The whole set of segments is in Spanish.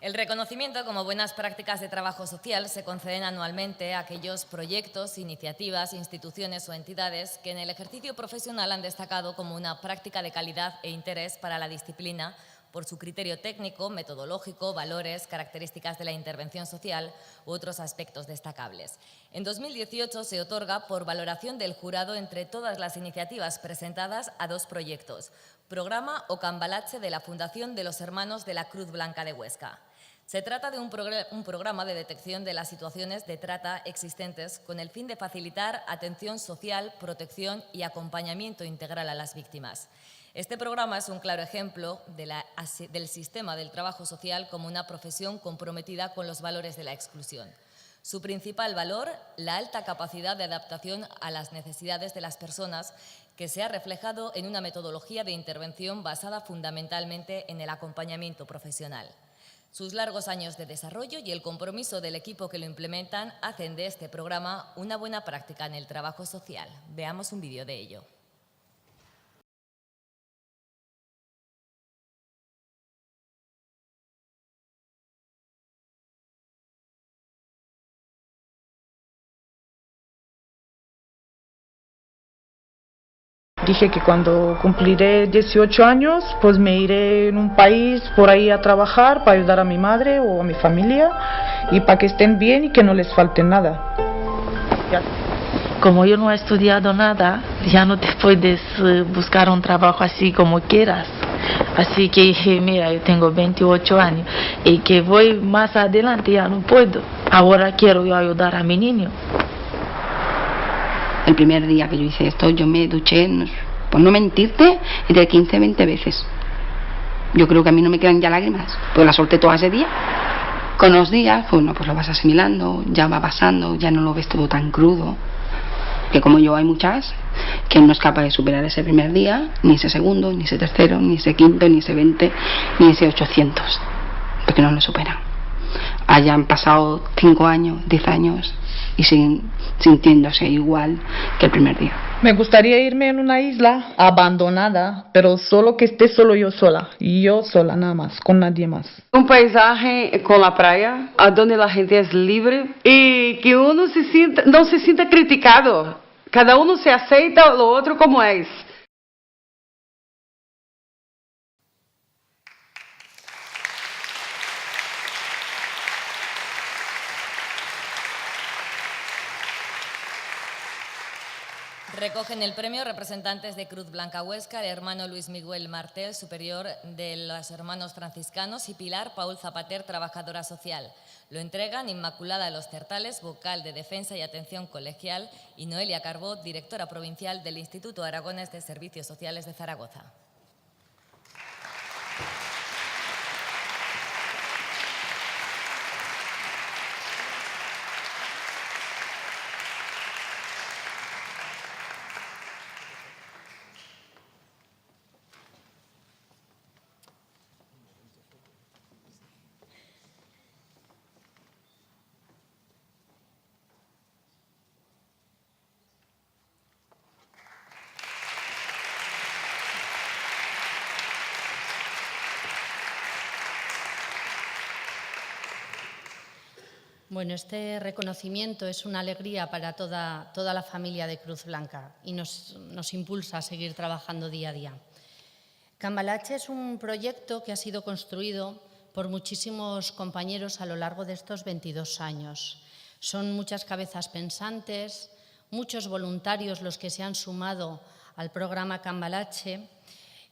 El reconocimiento como buenas prácticas de trabajo social se conceden anualmente a aquellos proyectos, iniciativas, instituciones o entidades que en el ejercicio profesional han destacado como una práctica de calidad e interés para la disciplina por su criterio técnico, metodológico, valores, características de la intervención social u otros aspectos destacables. En 2018 se otorga por valoración del jurado entre todas las iniciativas presentadas a 2 proyectos, Programa o Cambalache de la Fundación de los Hermanos de la Cruz Blanca de Huesca. Se trata de un programa de detección de las situaciones de trata existentes con el fin de facilitar atención social, protección y acompañamiento integral a las víctimas. Este programa es un claro ejemplo del sistema del trabajo social como una profesión comprometida con los valores de la exclusión. Su principal valor, la alta capacidad de adaptación a las necesidades de las personas, que se ha reflejado en una metodología de intervención basada fundamentalmente en el acompañamiento profesional. Sus largos años de desarrollo y el compromiso del equipo que lo implementan hacen de este programa una buena práctica en el trabajo social. Veamos un vídeo de ello. Dije que cuando cumpliré 18 años, pues me iré en un país por ahí a trabajar para ayudar a mi madre o a mi familia y para que estén bien y que no les falte nada. Como yo no he estudiado nada, ya no te puedes buscar un trabajo así como quieras. Así que dije, mira, yo tengo 28 años y que voy más adelante ya no puedo. Ahora quiero yo ayudar a mi niño. El primer día que yo hice esto, yo me duché, por no mentirte, entre 15 y 20 veces. Yo creo que a mí no me quedan ya lágrimas, pues la solté todo ese día. Con los días, pues lo vas asimilando, ya va pasando, ya no lo ves todo tan crudo. Que como yo hay muchas que no es capaz de superar ese primer día, ni ese segundo, ni ese tercero, ni ese quinto, ni ese 20, ni ese 800, porque no lo superan. Hayan pasado 5 años, 10 años y siguen sintiéndose igual que el primer día. Me gustaría irme en una isla abandonada, pero solo que esté solo yo sola, y yo sola nada más, con nadie más. Un paisaje con la playa, a donde la gente es libre y que uno no se sienta criticado. Cada uno se aceita lo otro como es. Recogen el premio representantes de Cruz Blanca Huesca, el hermano Luis Miguel Martel, superior de los hermanos franciscanos, y Pilar Paul Zapater, trabajadora social. Lo entregan Inmaculada Los Certales, vocal de Defensa y Atención Colegial, y Noelia Carbó, directora provincial del Instituto Aragonés de Servicios Sociales de Zaragoza. Bueno, este reconocimiento es una alegría para toda la familia de Cruz Blanca y nos impulsa a seguir trabajando día a día. Cambalache es un proyecto que ha sido construido por muchísimos compañeros a lo largo de estos 22 años. Son muchas cabezas pensantes, muchos voluntarios los que se han sumado al programa Cambalache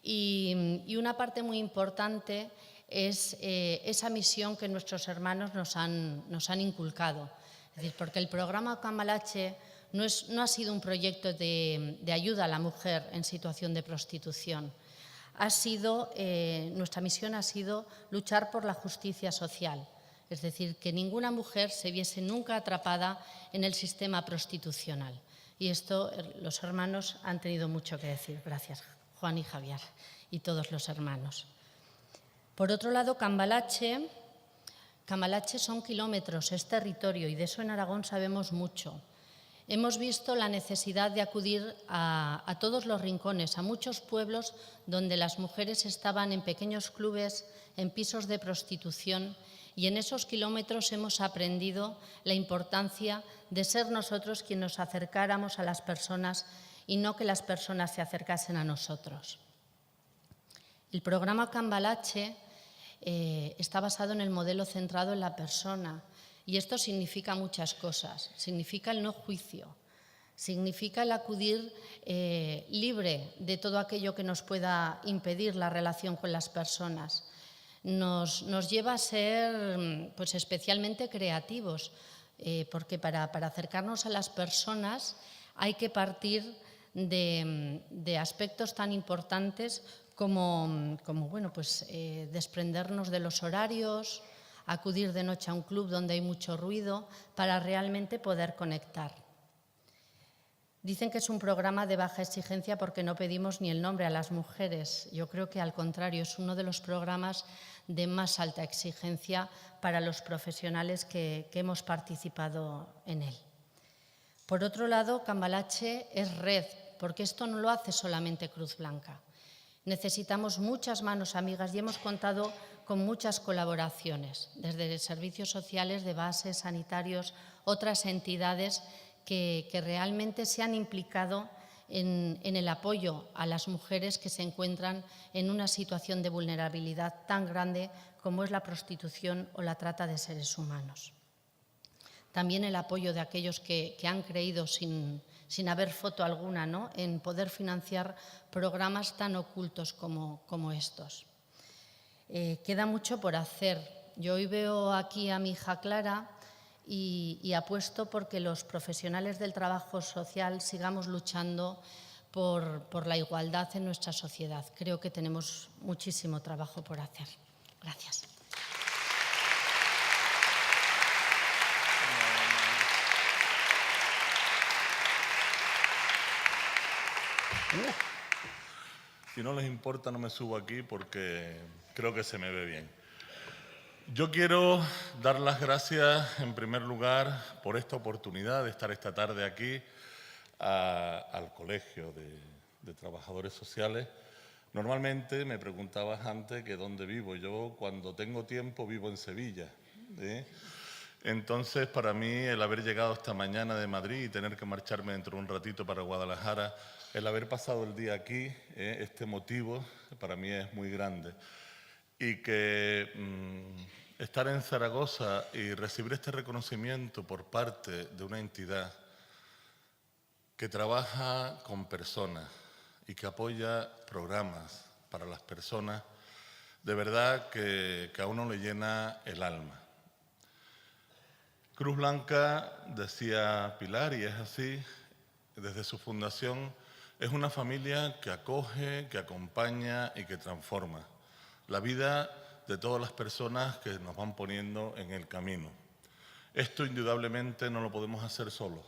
y una parte muy importante es esa misión que nuestros hermanos nos han inculcado. Es decir, porque el programa Cambalache no ha sido un proyecto de ayuda a la mujer en situación de prostitución. Nuestra misión ha sido luchar por la justicia social, es decir, que ninguna mujer se viese nunca atrapada en el sistema prostitucional. Y esto los hermanos han tenido mucho que decir. Gracias, Juan y Javier, y todos los hermanos. Por otro lado, Cambalache son kilómetros, es territorio, y de eso en Aragón sabemos mucho. hemos visto la necesidad de acudir a todos los rincones, a muchos pueblos donde las mujeres estaban en pequeños clubes, en pisos de prostitución, y en esos kilómetros hemos aprendido la importancia de ser nosotros quienes nos acercáramos a las personas y no que las personas se acercasen a nosotros. El programa Cambalache está basado en el modelo centrado en la persona, y esto significa muchas cosas. Significa el no juicio, significa el acudir libre de todo aquello que nos pueda impedir la relación con las personas. Nos lleva a ser pues, especialmente creativos, porque para acercarnos a las personas hay que partir de aspectos tan importantes como bueno, pues, desprendernos de los horarios, acudir de noche a un club donde hay mucho ruido para realmente poder conectar. Dicen que es un programa de baja exigencia porque no pedimos ni el nombre a las mujeres. Yo creo que al contrario, es uno de los programas de más alta exigencia para los profesionales que hemos participado en él. Por otro lado, Cambalache es red, porque esto no lo hace solamente Cruz Blanca. Necesitamos muchas manos amigas y hemos contado con muchas colaboraciones, desde servicios sociales, de base, sanitarios, otras entidades que realmente se han implicado en el apoyo a las mujeres que se encuentran en una situación de vulnerabilidad tan grande como es la prostitución o la trata de seres humanos. También el apoyo de aquellos que han creído sin haber foto alguna, ¿no?, en poder financiar programas tan ocultos como estos. Queda mucho por hacer. Yo hoy veo aquí a mi hija Clara y apuesto porque los profesionales del trabajo social sigamos luchando por la igualdad en nuestra sociedad. Creo que tenemos muchísimo trabajo por hacer. Gracias. Si no les importa, no me subo aquí porque creo que se me ve bien. Yo quiero dar las gracias, en primer lugar, por esta oportunidad de estar esta tarde aquí al Colegio de Trabajadores Sociales. Normalmente me preguntabas antes que dónde vivo. Yo, cuando tengo tiempo, vivo en Sevilla, ¿eh? Entonces, para mí, el haber llegado esta mañana de Madrid y tener que marcharme dentro de un ratito para Guadalajara, el haber pasado el día aquí, este motivo, para mí es muy grande. Y que estar en Zaragoza y recibir este reconocimiento por parte de una entidad que trabaja con personas y que apoya programas para las personas, de verdad que a uno le llena el alma. Cruz Blanca, decía Pilar, y es así, desde su fundación, es una familia que acoge, que acompaña y que transforma la vida de todas las personas que nos van poniendo en el camino. Esto indudablemente no lo podemos hacer solos.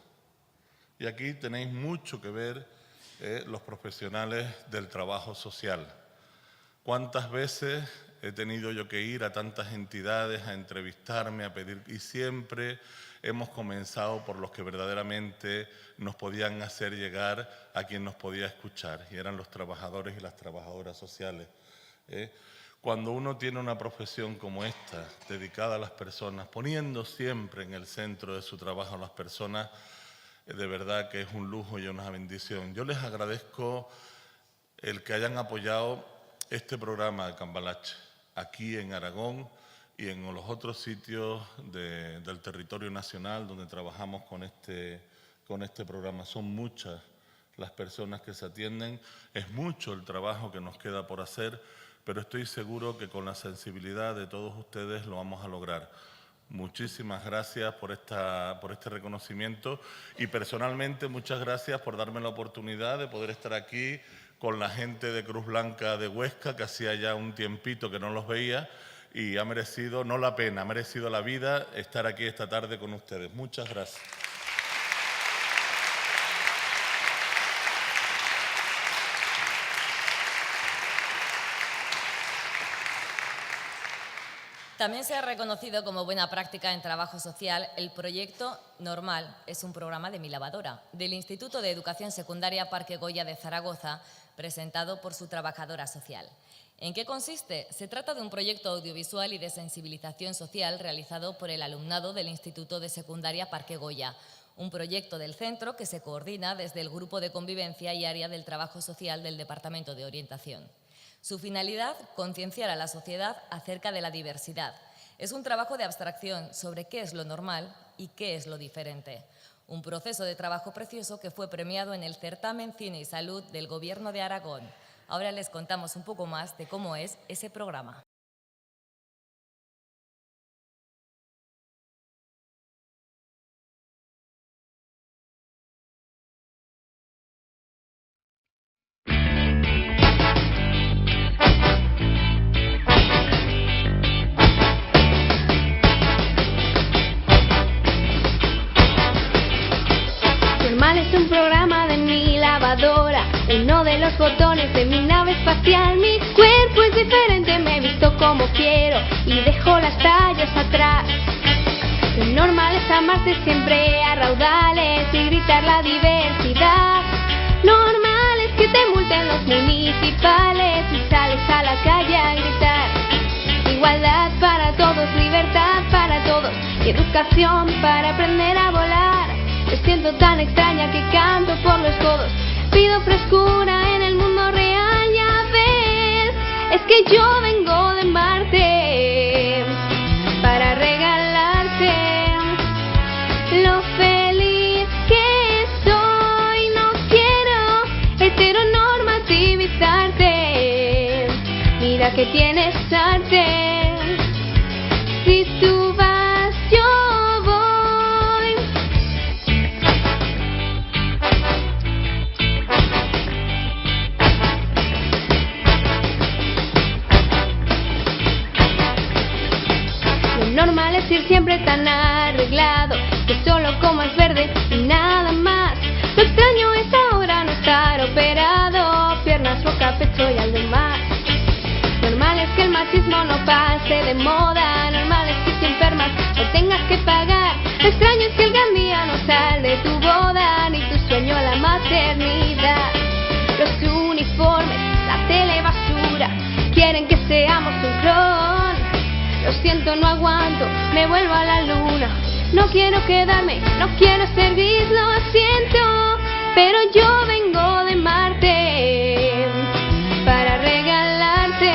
Y aquí tenéis mucho que ver los profesionales del trabajo social. ¿Cuántas veces he tenido yo que ir a tantas entidades a entrevistarme, a pedir? Y siempre hemos comenzado por los que verdaderamente nos podían hacer llegar a quien nos podía escuchar, y eran los trabajadores y las trabajadoras sociales. Cuando uno tiene una profesión como esta, dedicada a las personas, poniendo siempre en el centro de su trabajo a las personas, de verdad que es un lujo y una bendición. Yo les agradezco el que hayan apoyado este programa de Cambalache aquí en Aragón y en los otros sitios del territorio nacional donde trabajamos con este programa. Son muchas las personas que se atienden, es mucho el trabajo que nos queda por hacer, pero estoy seguro que con la sensibilidad de todos ustedes lo vamos a lograr. Muchísimas gracias por este reconocimiento y personalmente muchas gracias por darme la oportunidad de poder estar aquí con la gente de Cruz Blanca de Huesca, que hacía ya un tiempito que no los veía, y ha merecido, no la pena, ha merecido la vida estar aquí esta tarde con ustedes. Muchas gracias. También se ha reconocido como buena práctica en trabajo social el proyecto Normal, es un programa de mi lavadora, del Instituto de Educación Secundaria Parque Goya de Zaragoza, presentado por su trabajadora social. ¿En qué consiste? Se trata de un proyecto audiovisual y de sensibilización social realizado por el alumnado del Instituto de Secundaria Parque Goya, un proyecto del centro que se coordina desde el Grupo de Convivencia y Área del Trabajo Social del Departamento de Orientación. Su finalidad, concienciar a la sociedad acerca de la diversidad. Es un trabajo de abstracción sobre qué es lo normal y qué es lo diferente. Un proceso de trabajo precioso que fue premiado en el certamen Cine y Salud del Gobierno de Aragón. Ahora les contamos un poco más de cómo es ese programa. Es un programa de mi lavadora, uno de los botones de mi nave espacial. Mi cuerpo es diferente, me he visto como quiero y dejo las tallas atrás. Lo normal es amarse siempre a raudales y gritar la diversidad. Normal es que te multen los municipales y sales a la calle a gritar. Igualdad para todos, libertad para todos y educación para aprender a volar. Me siento tan extraña que canto por los codos. Pido frescura en el mundo real, ya ves. Es que yo vengo de Marte para regalarte lo feliz que soy. No quiero heteronormativizarte. Mira que tienes arte. Si tú vas, yo voy. Normal es ir siempre tan arreglado, que solo comas verde y nada más. Lo extraño es ahora no estar operado, piernas, boca, pecho y algo más. Normal es que el machismo no pase de moda, normal es que si enfermas lo tengas que pagar. Lo extraño es que el gran día no sale de tu boda, ni tu sueño a la maternidad. Los uniformes, la telebasura, quieren que seamos un clon. Lo siento, no aguanto, me vuelvo a la luna. No quiero quedarme, no quiero ser gris, lo siento, pero yo vengo de Marte para regalarte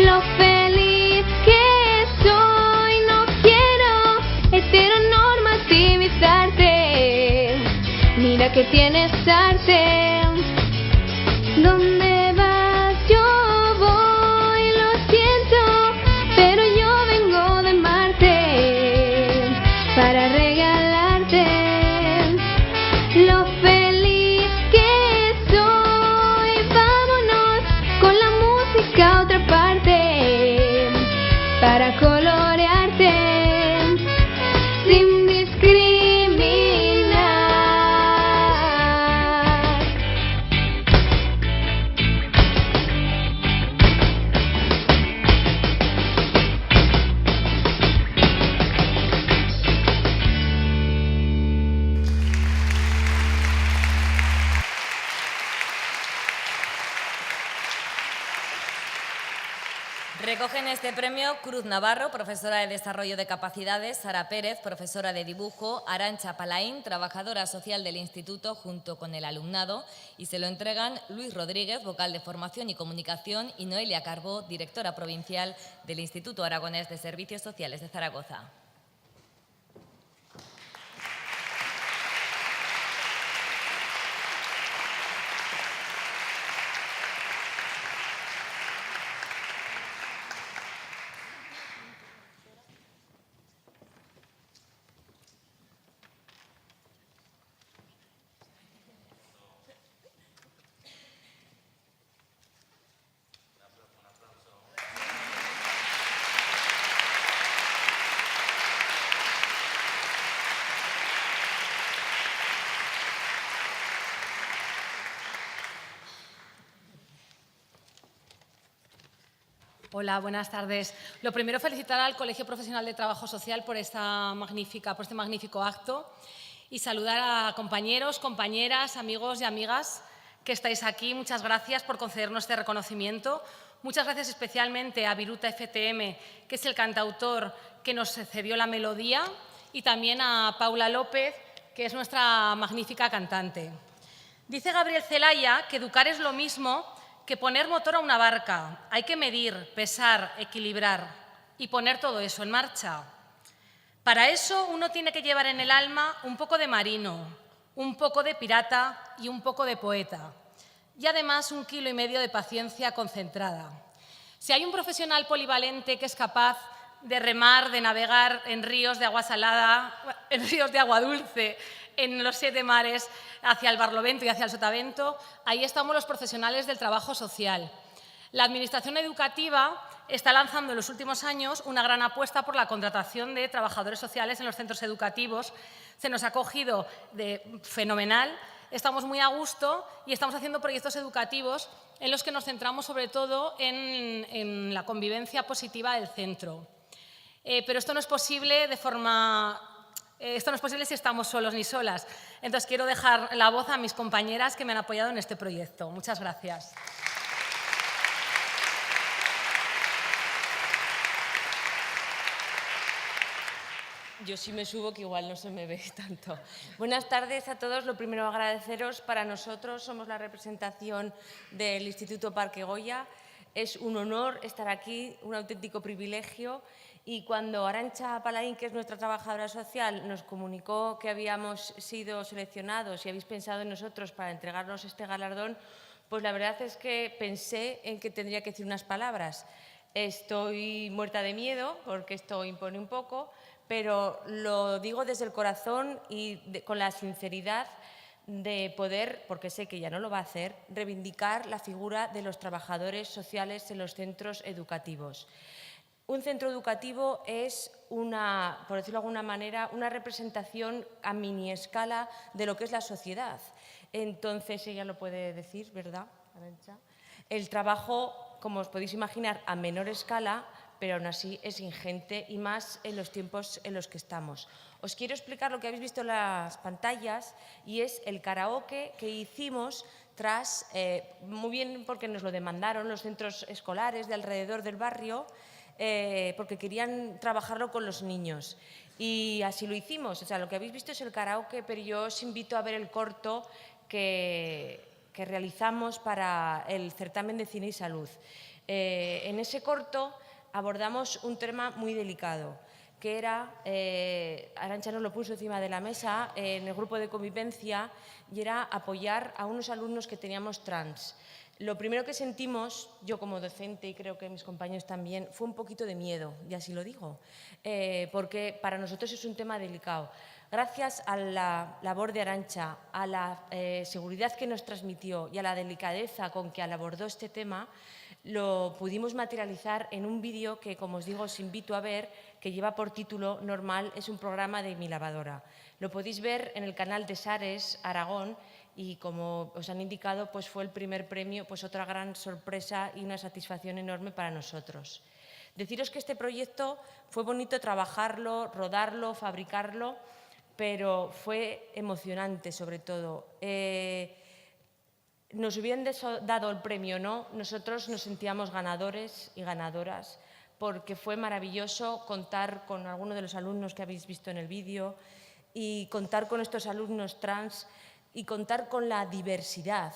lo feliz que soy. No quiero heteronormativizarte. Mira que tienes arte. ¿Dónde vas? Yo voy, lo siento, pero yo vengo de Marte para regalarte lo feliz que soy. Vámonos con la música a otra parte para colorearte sin discriminar. Recogen este premio Cruz Navarro, profesora de Desarrollo de Capacidades, Sara Pérez, profesora de Dibujo, Arantxa Palaín, trabajadora social del Instituto junto con el alumnado, y se lo entregan Luis Rodríguez, vocal de Formación y Comunicación, y Noelia Carbó, directora provincial del Instituto Aragonés de Servicios Sociales de Zaragoza. Hola, buenas tardes. Lo primero, felicitar al Colegio Profesional de Trabajo Social por este magnífico acto y saludar a compañeros, compañeras, amigos y amigas que estáis aquí. Muchas gracias por concedernos este reconocimiento. Muchas gracias especialmente a Viruta FTM, que es el cantautor que nos cedió la melodía, y también a Paula López, que es nuestra magnífica cantante. Dice Gabriel Celaya que educar es lo mismo que poner motor a una barca. Hay que medir, pesar, equilibrar y poner todo eso en marcha. Para eso uno tiene que llevar en el alma un poco de marino, un poco de pirata y un poco de poeta. Y además 1,5 kilos de paciencia concentrada. Si hay un profesional polivalente que es capaz de remar, de navegar en ríos de agua salada, en ríos de agua dulce, en los 7 mares, hacia el Barlovento y hacia el Sotavento, ahí estamos los profesionales del trabajo social. La Administración educativa está lanzando en los últimos años una gran apuesta por la contratación de trabajadores sociales en los centros educativos. Se nos ha acogido de fenomenal, estamos muy a gusto y estamos haciendo proyectos educativos en los que nos centramos sobre todo en la convivencia positiva del centro. Pero esto no es posible si estamos solos ni solas. Entonces, quiero dejar la voz a mis compañeras que me han apoyado en este proyecto. Muchas gracias. Yo sí me subo, que igual no se me ve tanto. Buenas tardes a todos. Lo primero, agradeceros. Para nosotros somos la representación del Instituto Parque Goya. Es un honor estar aquí, un auténtico privilegio. Y cuando Arantxa Palaín, que es nuestra trabajadora social, nos comunicó que habíamos sido seleccionados y habéis pensado en nosotros para entregarnos este galardón, pues la verdad es que pensé en que tendría que decir unas palabras. Estoy muerta de miedo, porque esto impone un poco, pero lo digo desde el corazón y con la sinceridad de poder, porque sé que ya no lo va a hacer, reivindicar la figura de los trabajadores sociales en los centros educativos. Un centro educativo es por decirlo de alguna manera, una representación a mini escala de lo que es la sociedad. Entonces, ella lo puede decir, ¿verdad, Arantxa? El trabajo, como os podéis imaginar, a menor escala, pero aún así es ingente y más en los tiempos en los que estamos. Os quiero explicar lo que habéis visto en las pantallas y es el karaoke que hicimos tras, muy bien porque nos lo demandaron los centros escolares de alrededor del barrio, porque querían trabajarlo con los niños. Y así lo hicimos. O sea, lo que habéis visto es el karaoke, pero yo os invito a ver el corto que realizamos para el certamen de cine y salud. En ese corto abordamos un tema muy delicado, que era, Arantxa nos lo puso encima de la mesa, en el grupo de convivencia, y era apoyar a unos alumnos que teníamos trans. Lo primero que sentimos, yo como docente y creo que mis compañeros también, fue un poquito de miedo, y así lo digo, porque para nosotros es un tema delicado. Gracias a la labor de Arantxa, a la seguridad que nos transmitió y a la delicadeza con que abordó este tema, lo pudimos materializar en un vídeo que, como os digo, os invito a ver, que lleva por título Normal, es un programa de Mi Lavadora. Lo podéis ver en el canal de Sares, Aragón, y como os han indicado, pues fue el primer premio, pues otra gran sorpresa y una satisfacción enorme para nosotros. Deciros que este proyecto fue bonito trabajarlo, rodarlo, fabricarlo, pero fue emocionante sobre todo. Nos hubieran dado el premio o no, nosotros nos sentíamos ganadores y ganadoras, porque fue maravilloso contar con algunos de los alumnos que habéis visto en el vídeo y contar con estos alumnos trans y contar con la diversidad.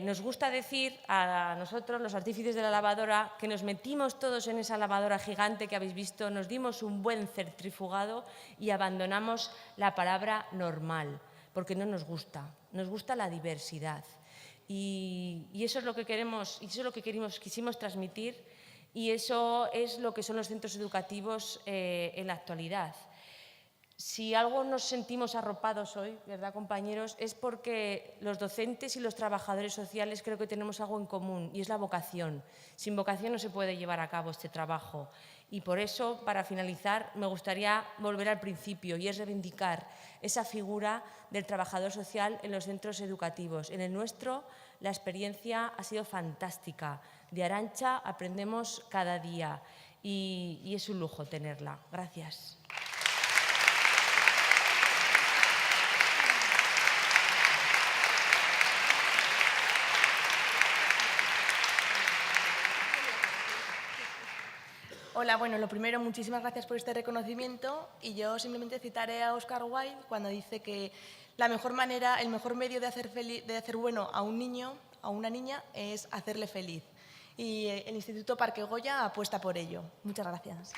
Nos gusta decir a nosotros, los artífices de la lavadora, que nos metimos todos en esa lavadora gigante que habéis visto, nos dimos un buen centrifugado y abandonamos la palabra normal, porque no nos gusta la diversidad. Y eso es lo que queremos, y eso es lo que quisimos transmitir, y eso es lo que son los centros educativos en la actualidad. Si algo nos sentimos arropados hoy, ¿verdad, compañeros? Es porque los docentes y los trabajadores sociales creo que tenemos algo en común, y es la vocación. Sin vocación no se puede llevar a cabo este trabajo. Y por eso, para finalizar, me gustaría volver al principio, y es reivindicar esa figura del trabajador social en los centros educativos. En el nuestro, la experiencia ha sido fantástica. De Arantxa aprendemos cada día y es un lujo tenerla. Gracias. Hola, bueno, lo primero, muchísimas gracias por este reconocimiento y yo simplemente citaré a Oscar Wilde cuando dice que la mejor manera, el mejor medio de hacer bueno a un niño, a una niña, es hacerle feliz. Y el Instituto Parque Goya apuesta por ello. Muchas gracias.